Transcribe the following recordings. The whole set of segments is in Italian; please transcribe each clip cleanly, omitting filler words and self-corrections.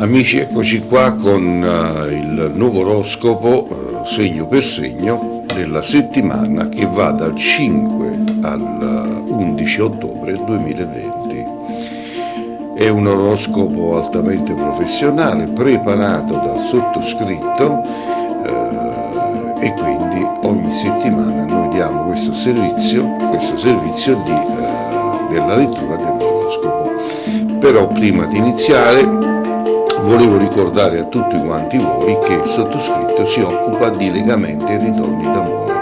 Amici, eccoci qua con il nuovo oroscopo segno per segno della settimana che va dal 5 al 11 ottobre 2020. È un oroscopo altamente professionale, preparato dal sottoscritto e quindi ogni settimana noi diamo questo servizio della lettura dell'oroscopo. Però prima di iniziare volevo ricordare a tutti quanti voi che il sottoscritto si occupa di legamenti e ritorni d'amore.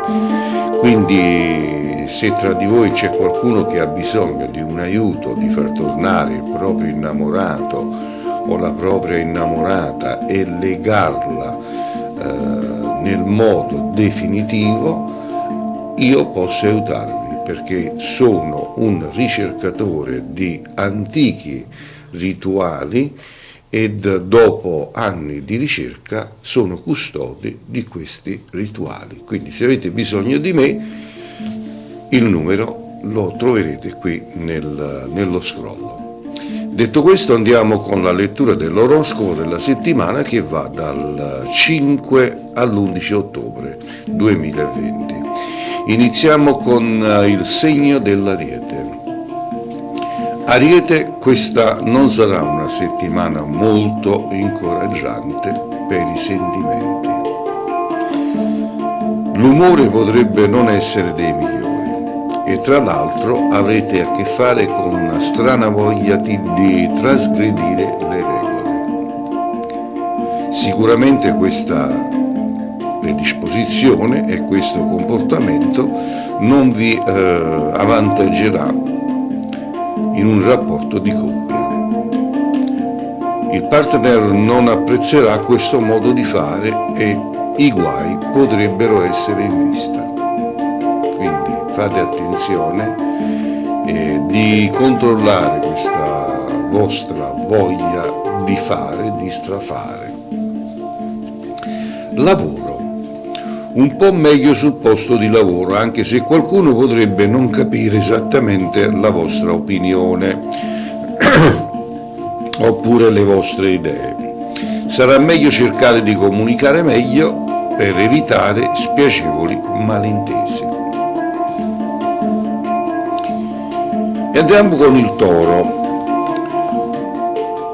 Quindi se tra di voi c'è qualcuno che ha bisogno di un aiuto di far tornare il proprio innamorato o la propria innamorata e legarla nel modo definitivo, io posso aiutarvi perché sono un ricercatore di antichi rituali ed dopo anni di ricerca sono custode di questi rituali. Quindi se avete bisogno di me, il numero lo troverete qui nello scrollo. Detto questo, andiamo con la lettura dell'oroscopo della settimana che va dal 5 all'11 ottobre 2020. Iniziamo con il segno dell'Ariete. Ariete, questa non sarà una settimana molto incoraggiante per i sentimenti. L'umore potrebbe non essere dei migliori e tra l'altro avrete a che fare con una strana voglia di trasgredire le regole. Sicuramente questa predisposizione e questo comportamento non vi avvantaggerà in un rapporto di coppia. Il partner non apprezzerà questo modo di fare e i guai potrebbero essere in vista. Quindi fate attenzione di controllare questa vostra voglia di fare, di strafare. Lavoro. Un po' meglio sul posto di lavoro, anche se qualcuno potrebbe non capire esattamente la vostra opinione oppure le vostre idee. Sarà meglio cercare di comunicare meglio per evitare spiacevoli malintesi. E andiamo con il Toro.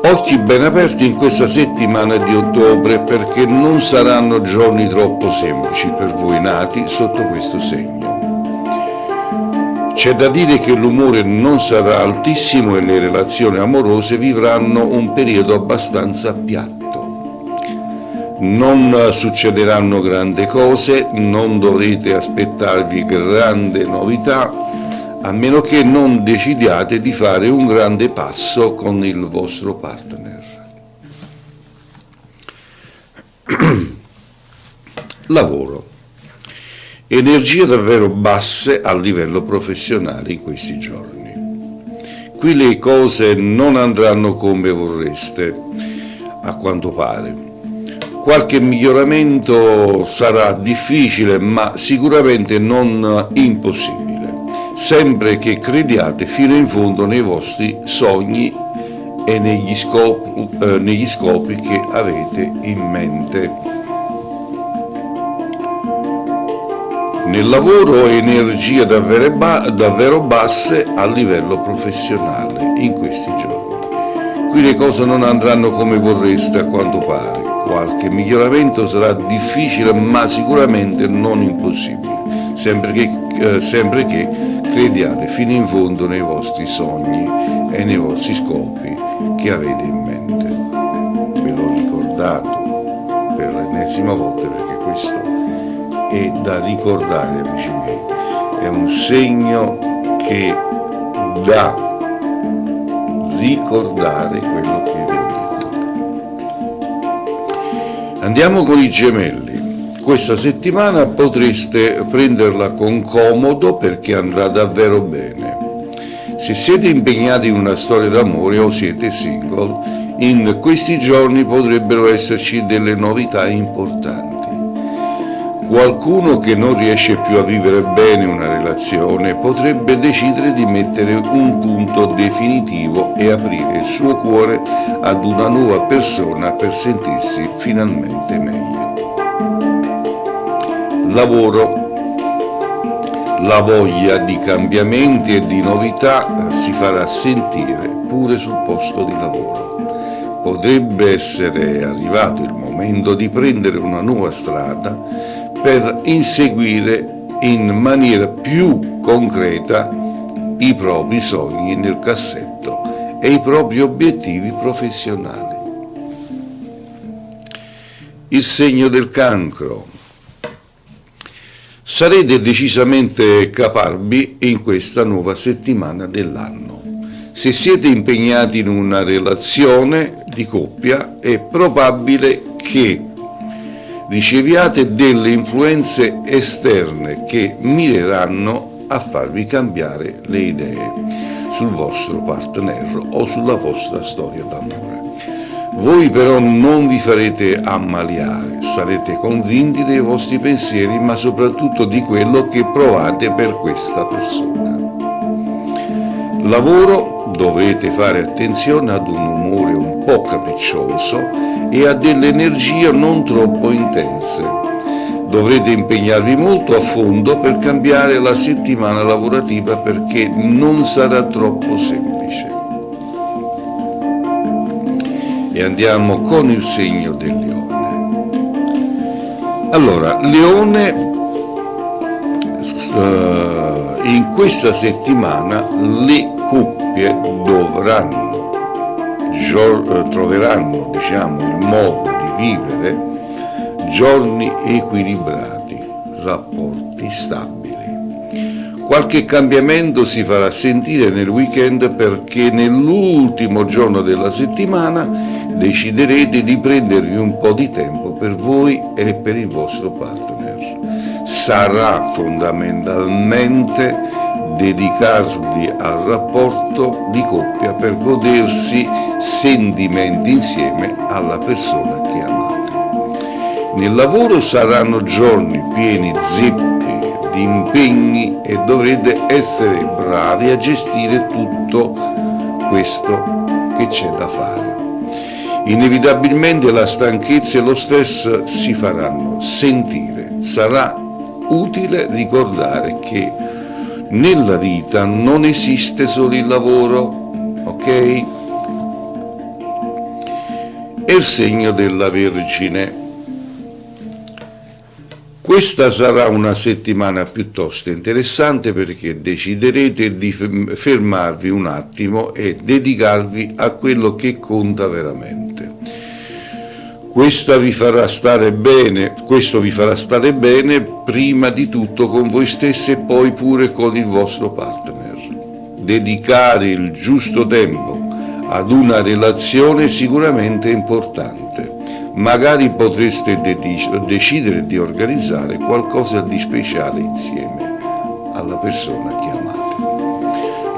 Occhi ben aperti in questa settimana di ottobre perché non saranno giorni troppo semplici per voi nati sotto questo segno. C'è da dire che l'umore non sarà altissimo e le relazioni amorose vivranno un periodo abbastanza piatto. Non succederanno grandi cose, non dovrete aspettarvi grandi novità, a meno che non decidiate di fare un grande passo con il vostro partner. Lavoro. Energie davvero basse a livello professionale in questi giorni. Qui le cose non andranno come vorreste, a quanto pare. Qualche miglioramento sarà difficile, ma sicuramente non impossibile. Sempre che crediate fino in fondo nei vostri sogni e negli scopi che avete in mente. Nel lavoro energie davvero basse a livello professionale in questi giorni. Qui le cose non andranno come vorreste a quanto pare. Qualche miglioramento sarà difficile ma sicuramente non impossibile, sempre che crediate fino in fondo nei vostri sogni e nei vostri scopi che avete in mente. Ve l'ho ricordato per l'ennesima volta perché questo è da ricordare, amici miei. È un segno che da ricordare quello che vi ho detto. Andiamo con i Gemelli. Questa settimana potreste prenderla con comodo perché andrà davvero bene. Se siete impegnati in una storia d'amore o siete single, in questi giorni potrebbero esserci delle novità importanti. Qualcuno che non riesce più a vivere bene una relazione potrebbe decidere di mettere un punto definitivo e aprire il suo cuore ad una nuova persona per sentirsi finalmente meglio. Lavoro. La voglia di cambiamenti e di novità si farà sentire pure sul posto di lavoro. Potrebbe essere arrivato il momento di prendere una nuova strada per inseguire in maniera più concreta i propri sogni nel cassetto e i propri obiettivi professionali. Il segno del Cancro. Sarete decisamente caparbi in questa nuova settimana dell'anno. Se siete impegnati in una relazione di coppia, è probabile che riceviate delle influenze esterne che mireranno a farvi cambiare le idee sul vostro partner o sulla vostra storia d'amore. Voi però non vi farete ammaliare, sarete convinti dei vostri pensieri, ma soprattutto di quello che provate per questa persona. Lavoro, dovrete fare attenzione ad un umore un po' capriccioso e a delle energie non troppo intense. Dovrete impegnarvi molto a fondo per cambiare la settimana lavorativa perché non sarà troppo semplice. E andiamo con il segno del Leone. Allora, Leone, in questa settimana le coppie troveranno, il modo di vivere giorni equilibrati, rapporti stabili. Qualche cambiamento si farà sentire nel weekend perché nell'ultimo giorno della settimana deciderete di prendervi un po' di tempo per voi e per il vostro partner. Sarà fondamentalmente dedicarvi al rapporto di coppia per godersi sentimenti insieme alla persona che amate. Nel lavoro saranno giorni pieni zeppi di impegni e dovrete essere bravi a gestire tutto questo che c'è da fare. Inevitabilmente la stanchezza e lo stress si faranno sentire. Sarà utile ricordare che nella vita non esiste solo il lavoro, ok? E il segno della Vergine. Questa sarà una settimana piuttosto interessante perché deciderete di fermarvi un attimo e dedicarvi a quello che conta veramente. Questo vi farà stare bene prima di tutto con voi stessi e poi pure con il vostro partner. Dedicare il giusto tempo ad una relazione sicuramente importante. Magari potreste decidere di organizzare qualcosa di speciale insieme alla persona che amate.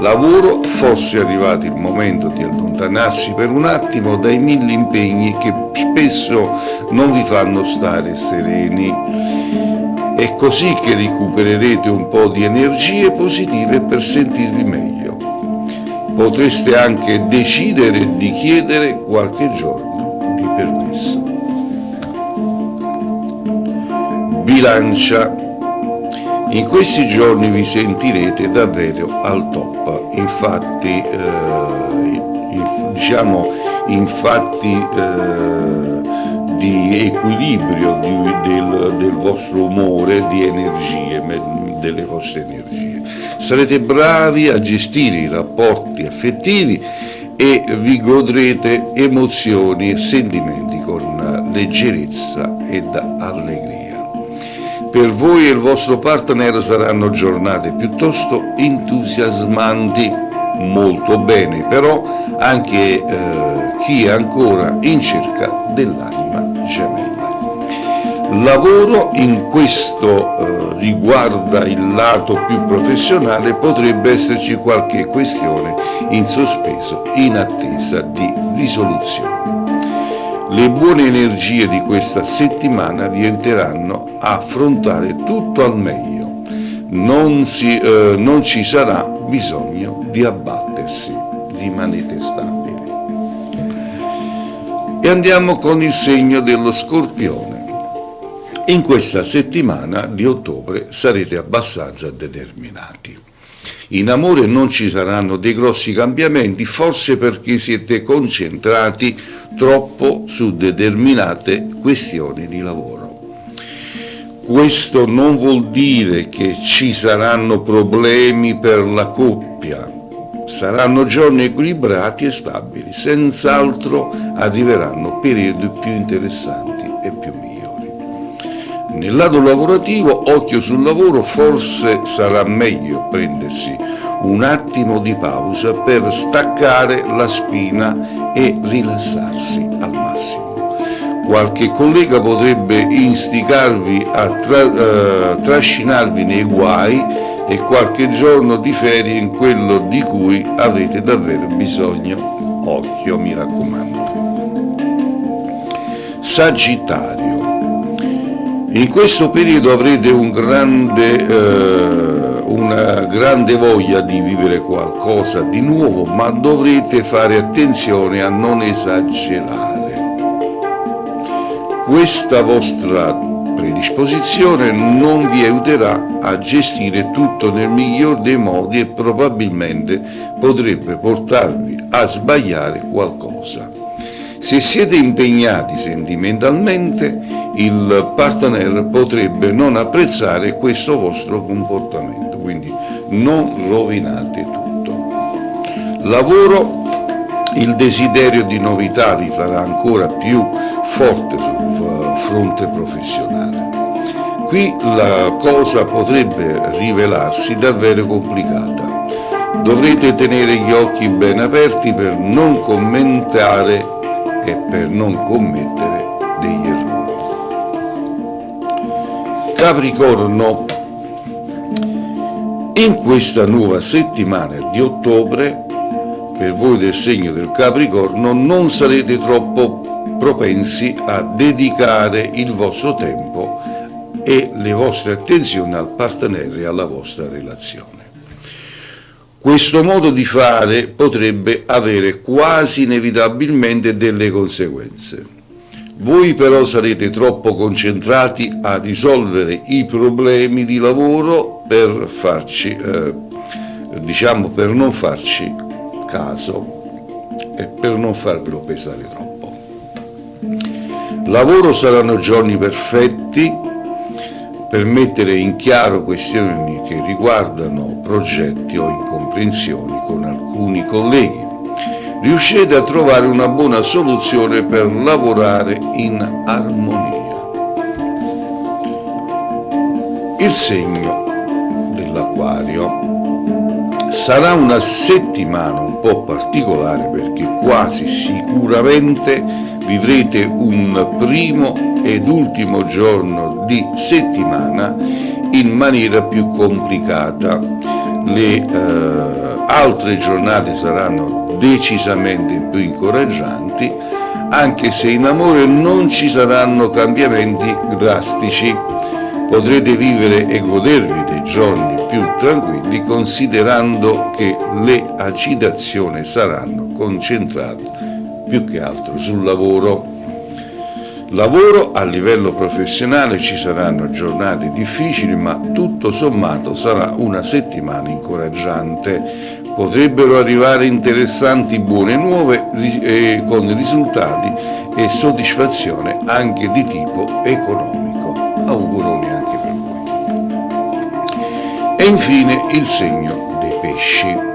Lavoro, forse è arrivato il momento di allontanarsi per un attimo dai 1000 impegni che spesso non vi fanno stare sereni. È così che recupererete un po' di energie positive per sentirvi meglio. Potreste anche decidere di chiedere qualche giorno di permesso. Bilancia. In questi giorni vi sentirete davvero al top, infatti di equilibrio del vostro umore, di energie, delle vostre energie. Sarete bravi a gestire i rapporti affettivi e vi godrete emozioni e sentimenti con leggerezza ed allegria. Per voi e il vostro partner saranno giornate piuttosto entusiasmanti, molto bene, però anche chi è ancora in cerca dell'anima gemella. Lavoro, in questo riguarda il lato più professionale, potrebbe esserci qualche questione in sospeso in attesa di risoluzione. Le buone energie di questa settimana vi aiuteranno a affrontare tutto al meglio. Non ci sarà bisogno di abbattersi, rimanete stabili. E andiamo con il segno dello Scorpione. In questa settimana di ottobre sarete abbastanza determinati. In amore non ci saranno dei grossi cambiamenti, forse perché siete concentrati troppo su determinate questioni di lavoro. Questo non vuol dire che ci saranno problemi per la coppia. Saranno giorni equilibrati e stabili, senz'altro arriveranno periodi più interessanti e più migliori. Nel lato lavorativo, occhio sul lavoro, forse sarà meglio prendersi un attimo di pausa per staccare la spina e rilassarsi al massimo. Qualche collega potrebbe instigarvi a trascinarvi nei guai e qualche giorno di ferie in quello di cui avrete davvero bisogno. Occhio, mi raccomando. Sagittario. In questo periodo avrete una grande voglia di vivere qualcosa di nuovo, ma dovrete fare attenzione a non esagerare. Questa vostra predisposizione non vi aiuterà a gestire tutto nel miglior dei modi e probabilmente potrebbe portarvi a sbagliare qualcosa. Se siete impegnati sentimentalmente, il partner potrebbe non apprezzare questo vostro comportamento, quindi non rovinate tutto. Lavoro, il desiderio di novità vi farà ancora più forte sul fronte professionale. Qui la cosa potrebbe rivelarsi davvero complicata. Dovrete tenere gli occhi ben aperti per non commentare e per non commettere degli errori. Capricorno, in questa nuova settimana di ottobre, per voi del segno del Capricorno, non sarete troppo propensi a dedicare il vostro tempo e le vostre attenzioni al partner e alla vostra relazione. Questo modo di fare potrebbe avere quasi inevitabilmente delle conseguenze. Voi però sarete troppo concentrati a risolvere i problemi di lavoro per non farci caso e per non farvelo pesare troppo. Lavoro, saranno giorni perfetti per mettere in chiaro questioni che riguardano progetti o incomprensioni con alcuni colleghi. Riuscirete a trovare una buona soluzione per lavorare in armonia. Il segno dell'Acquario. Sarà una settimana un po' particolare perché quasi sicuramente vivrete un primo ed ultimo giorno di settimana in maniera più complicata. Le altre giornate saranno decisamente più incoraggianti, anche se in amore non ci saranno cambiamenti drastici. Potrete vivere e godervi dei giorni più tranquilli, considerando che le agitazioni saranno concentrate più che altro sul lavoro. Lavoro, a livello professionale ci saranno giornate difficili, ma tutto sommato sarà una settimana incoraggiante. Potrebbero arrivare interessanti buone nuove con risultati e soddisfazione anche di tipo economico. Auguroni anche per voi. E infine il segno dei pesci.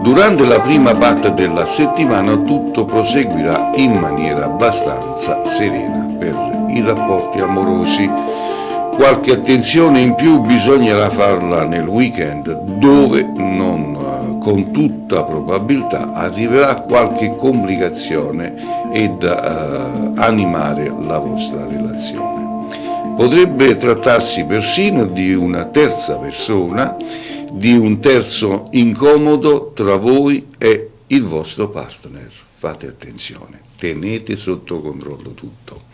Durante la prima parte della settimana tutto proseguirà in maniera abbastanza serena per i rapporti amorosi. Qualche attenzione in più bisognerà farla nel weekend, dove con tutta probabilità arriverà qualche complicazione ed animare la vostra relazione. Potrebbe trattarsi persino di una terza persona, di un terzo incomodo tra voi e il vostro partner. Fate attenzione, tenete sotto controllo tutto.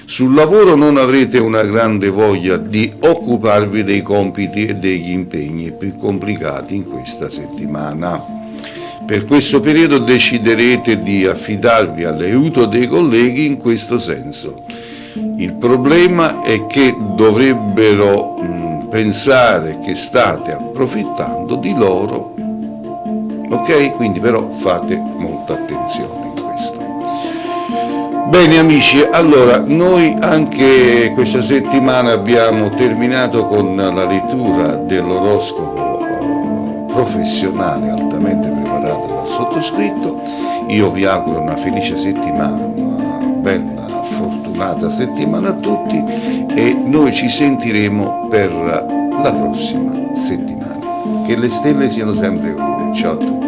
Sul lavoro non avrete una grande voglia di occuparvi dei compiti e degli impegni più complicati in questa settimana. Per questo periodo deciderete di affidarvi all'aiuto dei colleghi in questo senso. Il problema è che dovrebbero pensare che state approfittando di loro, ok? Quindi però fate molta attenzione in questo. Bene amici, allora noi anche questa settimana abbiamo terminato con la lettura dell'oroscopo professionale altamente preparato dal sottoscritto. Io vi auguro una felice settimana, una bella, fortunata settimana a tutti e noi ci sentiremo per la prossima settimana. Che le stelle siano sempre con voi. Ciao a tutti.